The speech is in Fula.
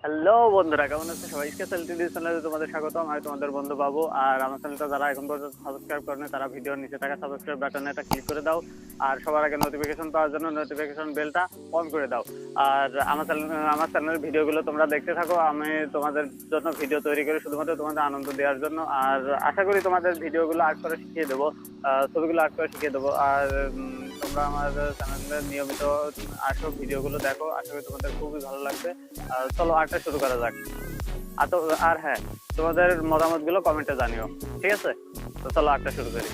হ্যালো বন্ধুরা, কেমন আছো সবাই? স্পেশাল টিভি চ্যানেলে তোমাদের স্বাগতম। আমি তোমাদের বন্ধু বাবু। আর আমার চ্যানেলটা যারা এখন পর্যন্ত সাবস্ক্রাইব করেনি তারা ভিডিওর নিচে থাকা সাবস্ক্রাইব বাটনে একটা ক্লিক করে দাও। আর সবার আগে নোটিফিকেশন পাওয়ার জন্য নোটিফিকেশন বেলটা অন করে দাও। আর আমার চ্যানেলের ভিডিওগুলো তোমরা দেখতে থাকো। আমি তোমাদের জন্য ভিডিও তৈরি করি শুধুমাত্র তোমাদের আনন্দ দেওয়ার জন্য। আর আশা করি তোমাদের ভিডিওগুলো আর্ট করে শিখিয়ে দেবো, ছবিগুলো আর্ট করে শিখিয়ে দেবো। আর তোমরা আমার চ্যানেলে নিয়মিত আসো, ভিডিওগুলো দেখো। আশা করি তোমাদের খুবই ভালো লাগবে। চলো আর্টটা শুরু করা যাক। আর হ্যাঁ, তোমাদের মতামত গুলো কমেন্টে জানিও, ঠিক আছে? তো চলো আর্টটা শুরু করি।